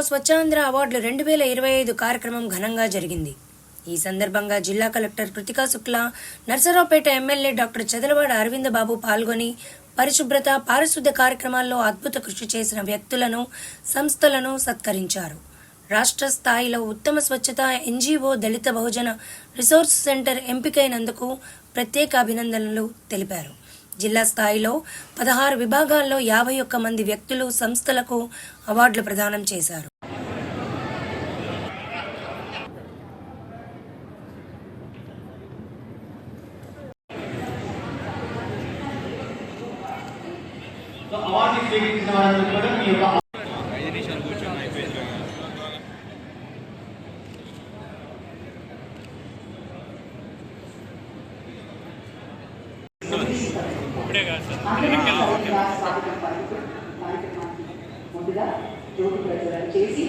స్వచ్ఛాంధ్ర అవార్డులు 2025 కార్యక్రమం ఘనంగా జరిగింది. ఈ సందర్భంగా జిల్లా collector Kritika Shukla, Narasaraopet MLA doctor Chadalavada Aravinda Babu పాల్గొని పరిశుభ్రత, పారిశుద్ధ్య కార్యక్రమాల్లో అద్భుత కృషి చేసిన వ్యక్తులను, సంస్థలను సత్కరించారు. రాష్ట్ర స్థాయిలో ఉత్తమ స్వచ్ఛత ఎన్జీఓ దళిత బహుజన రిసోర్స్ సెంటర్ ఎంపికైనందుకు ప్రత్యేక అభినందనలు తెలిపారు. జిల్లా స్థాయిలో 16 విభాగాల్లో 51 మంది వ్యక్తులు, సంస్థలకు అవార్డులు ప్రదానం చేశారు. ముందుగా జ్యోతి ప్రజ్వలన చేసి